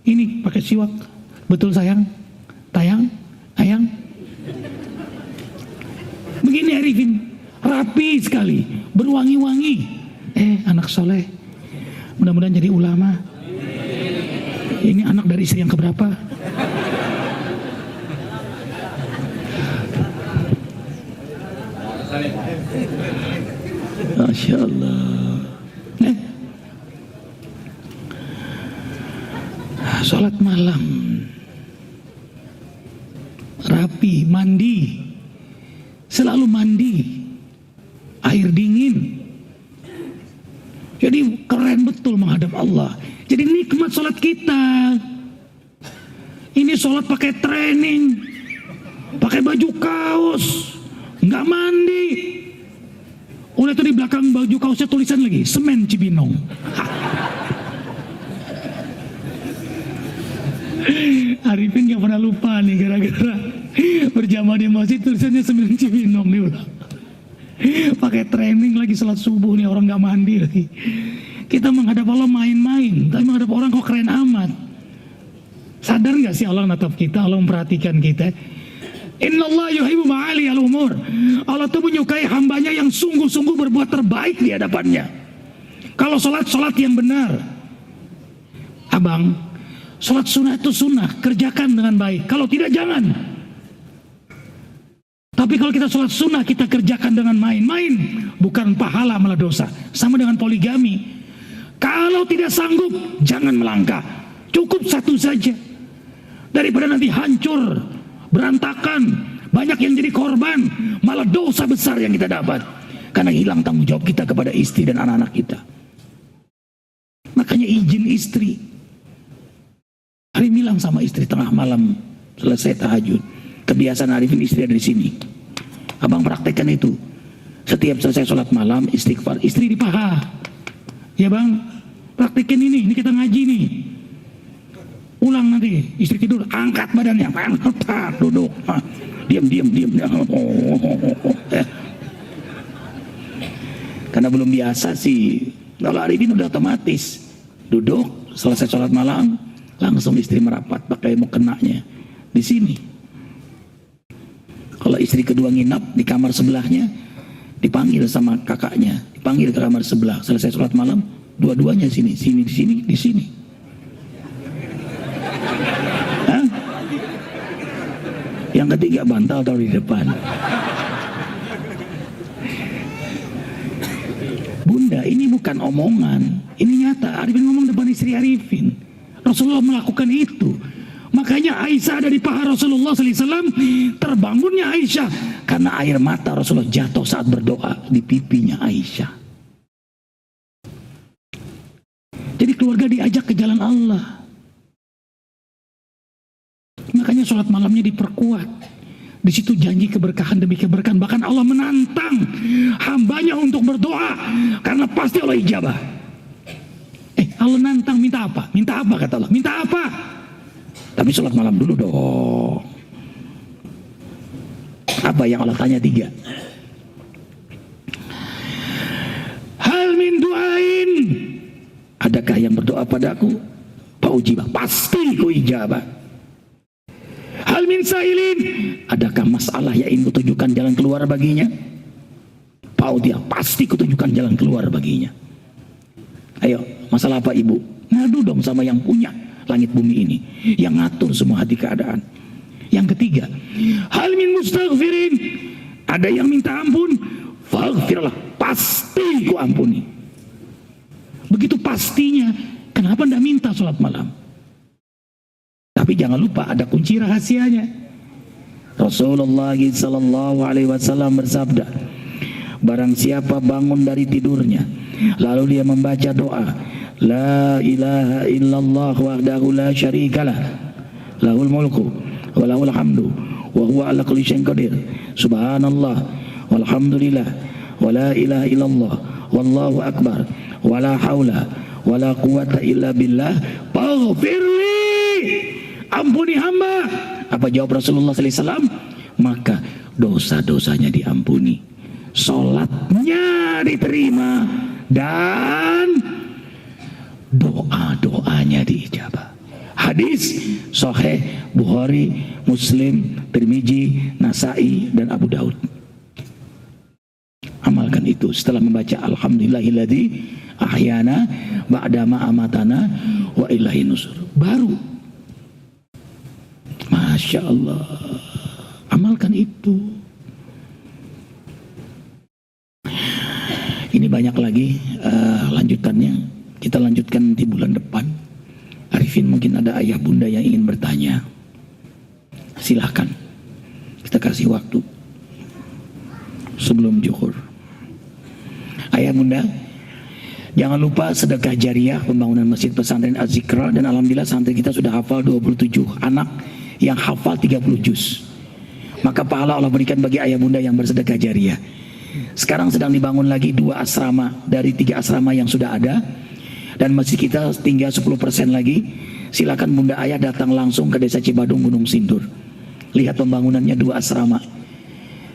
Ini pakai siwak. Betul sayang? Tayang? Ayang? Begini Arifin, rapi sekali, berwangi-wangi. Anak soleh. Mudah-mudahan jadi ulama. Ini anak dari istri yang keberapa? Masya Allah. Sholat malam, rapi, mandi, selalu mandi, air dingin. Jadi keren betul menghadap Allah. Jadi nikmat sholat kita. Ini sholat pakai training, pakai baju kaos, nggak mandi. Udah tuh di belakang baju kaosnya tulisan lagi, semen Cibinong. Arifin gak pernah lupa nih, gara-gara berjamaah di masjid tulisannya semen Cibinong nih udah. Pakai training lagi salat subuh nih, orang gak mandi lagi. Kita menghadap Allah main-main, tapi menghadap orang kok keren amat. Sadar gak sih Allah natap kita, Allah memperhatikan kita. Innallaha yuhibbu ma'ali al-umur. Allah tuh menyukai hambanya yang sungguh-sungguh berbuat terbaik di hadapannya. Kalau sholat yang benar. Abang, sholat sunnah itu sunnah, kerjakan dengan baik. Kalau tidak jangan. Tapi kalau kita sholat sunnah, kita kerjakan dengan main-main, bukan pahala malah dosa. Sama dengan poligami. Kalau tidak sanggup, jangan melangkah. Cukup satu saja. Daripada nanti hancur, berantakan, banyak yang jadi korban, malah dosa besar yang kita dapat. Karena hilang tanggung jawab kita kepada istri dan anak-anak kita. Makanya izin istri. Hari bilang sama istri tengah malam selesai tahajud. Kebiasaan Arifin istri ada di sini. Abang praktekkan itu. Setiap selesai sholat malam istighfar. Istri di paha. Ya bang, praktekin ini kita ngaji nih. Ulang nanti, istri tidur, angkat badannya, angkat, duduk, diam. Karena belum biasa sih. Kalau Arifin udah otomatis duduk, selesai sholat malam, langsung istri merapat pakai mukenanya di sini. Kalau istri kedua nginap di kamar sebelahnya, dipanggil sama kakaknya, dipanggil ke kamar sebelah. Selesai sholat malam, dua-duanya di sini. Hah? Yang ketiga bantal taruh di depan. Bunda, ini bukan omongan, ini nyata. Arifin ngomong depan istri Arifin. Rasulullah melakukan itu. Makanya Aisyah ada di paha Rasulullah SAW. Terbangunnya Aisyah karena air mata Rasulullah jatuh saat berdoa di pipinya Aisyah. Jadi keluarga diajak ke jalan Allah. Makanya sholat malamnya diperkuat. Di situ janji keberkahan demi keberkahan. Bahkan Allah menantang hambanya untuk berdoa, karena pasti Allah ijabah. Allah nantang, minta apa? Minta apa kata Allah? Minta apa? Tapi sholat malam dulu dong. Apa yang Allah tanya? 3. Hal min du'ain, adakah yang berdoa padaku? Pak ujibah, pasti ku ijabah. Hal min sailin, adakah masalah yang ingin kutunjukkan jalan keluar baginya? Pak dia, pasti kutunjukkan jalan keluar baginya. Ayo, masalah apa ibu? Ngadu dong sama yang punya langit bumi ini, yang ngatur semua hati keadaan. Yang ketiga, hal min mustaghfirin, ada yang minta ampun, faghfirlah, pasti ku ampuni. Begitu pastinya, kenapa ndak minta sholat malam? Tapi jangan lupa ada kunci rahasianya. Rasulullah sallallahu alaihi wasallam bersabda, barang siapa bangun dari tidurnya lalu dia membaca doa, la ilaha illallah wahdahu la syarikalah, lahul mulku wa lahul hamdu wa huwa ala kulli syai'in qadir, subhanallah walhamdulillah wa la ilaha illallah wallahu akbar wa la haula wa la quwata illa billah, faghfirli, ampuni hamba. Apa jawab Rasulullah sallallahu alaihi wasallam? Maka dosa-dosanya diampuni, sholatnya diterima, dan doa-doanya diijabah. Hadis sahih Bukhari, Muslim, Tirmizi, Nasai, dan Abu Daud. Amalkan itu setelah membaca alhamdulillahilladzi ahyana ba'da ma amatana wa ilaihi nusur. Baru Masya Allah, amalkan itu. Ini banyak lagi lanjutannya. Kita lanjutkan di bulan depan. Arifin, mungkin ada ayah bunda yang ingin bertanya. Silahkan. Kita kasih waktu sebelum zuhur. Ayah bunda, jangan lupa sedekah jariah pembangunan Masjid Pesantren Az-Zikra, dan alhamdulillah santri kita sudah hafal 27 anak yang hafal 30 juz. Maka pahala Allah berikan bagi ayah bunda yang bersedekah jariah. Sekarang sedang dibangun lagi 2 asrama dari 3 asrama yang sudah ada, dan masjid kita tinggal 10% lagi. Silakan bunda ayah datang langsung ke Desa Cibadung Gunung Sindur, lihat pembangunannya 2 asrama.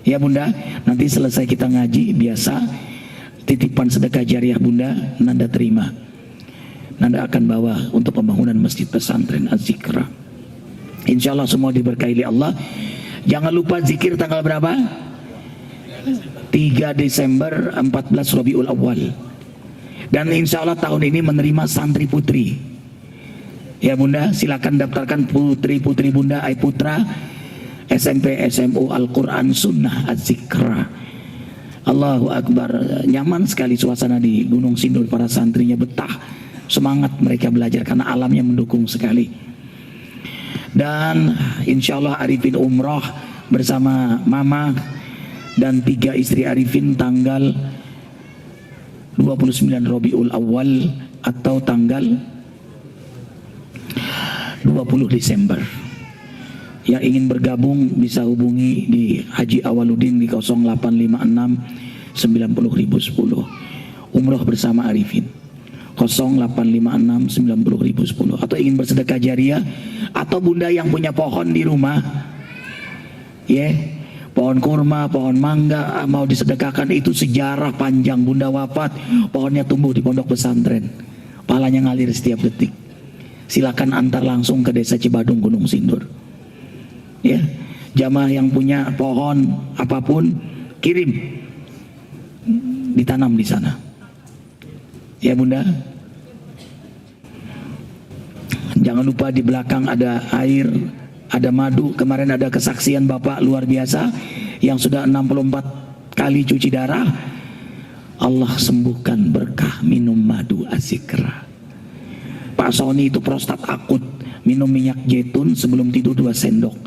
Ya bunda, nanti selesai kita ngaji biasa, titipan sedekah jariah bunda nanda terima, nanda akan bawa untuk pembangunan Masjid Pesantren Az-Zikra. Insya Allah semua diberkahi oleh Allah. Jangan lupa zikir tanggal berapa? 3 Desember 14 Rabiul Awal. Dan insya Allah tahun ini menerima santri putri. Ya bunda, silakan daftarkan putri-putri bunda Ai Putra SMP SMU Al-Quran Sunnah Az-Zikra. Allahu Akbar, nyaman sekali suasana di Gunung Sindur. Para santrinya betah, semangat mereka belajar karena alamnya mendukung sekali. Dan insya Allah Arifin umroh bersama mama dan 3 istri Arifin tanggal 29 Rabiul Awal atau tanggal 20 Desember. Yang ingin bergabung bisa hubungi di Haji Awaludin di 0856 90010. Umroh bersama Arifin 0856 90010. Atau ingin bersedekah jariah, atau bunda yang punya pohon di rumah, ya, pohon kurma, pohon mangga mau disedekahkan, itu sejarah panjang. Bunda wafat, pohonnya tumbuh di pondok pesantren, pahalanya ngalir setiap detik. Silakan antar langsung ke Desa Cibadung Gunung Sindur. Ya, jamaah yang punya pohon apapun kirim, ditanam di sana. Ya bunda, jangan lupa di belakang ada air, ada madu. Kemarin ada kesaksian bapak luar biasa yang sudah 64 kali cuci darah, Allah sembuhkan berkah minum madu Az-Zikra. Pak Sony itu prostat akut, minum minyak zaitun sebelum tidur 2 sendok,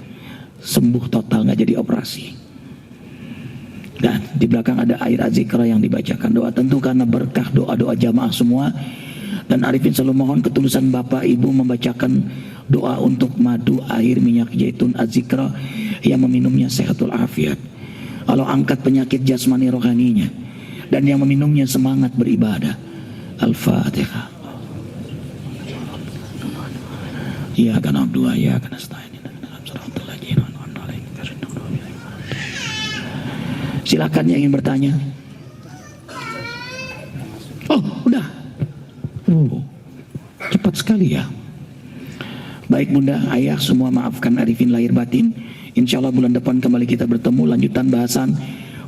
sembuh total, nggak jadi operasi. Dan di belakang ada air Az-Zikra yang dibacakan doa, tentu karena berkah doa-doa jamaah semua. Dan Arifin selalu mohon ketulusan bapak ibu membacakan doa untuk madu air minyak zaitun azikra, yang meminumnya sehatul afiat. Allah angkat penyakit jasmani rohaninya, dan yang meminumnya semangat beribadah. Al-Fatihah. Ya kana abdu ya kana stain. Silakan yang ingin bertanya. Oh, udah. Cepat sekali ya. Baik bunda, ayah, semua maafkan Arifin lahir batin. Insya Allah bulan depan kembali kita bertemu, lanjutan bahasan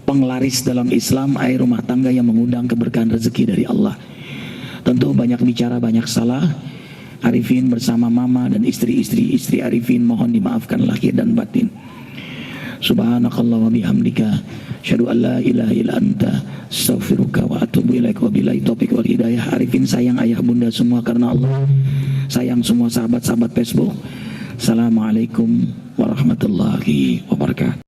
penglaris dalam Islam, air rumah tangga yang mengundang keberkahan rezeki dari Allah. Tentu banyak bicara, banyak salah. Arifin bersama mama dan istri Arifin mohon dimaafkan lahir dan batin. Subhanakallah wa bihamdika, asyhadu an la ilaha illa anta, astaghfiruka wa atubu ilaik. Wabillahi taufiq wal hidayah. Arifin sayang ayah bunda semua karena Allah, sayang semua sahabat-sahabat Facebook. Assalamualaikum warahmatullahi wabarakatuh.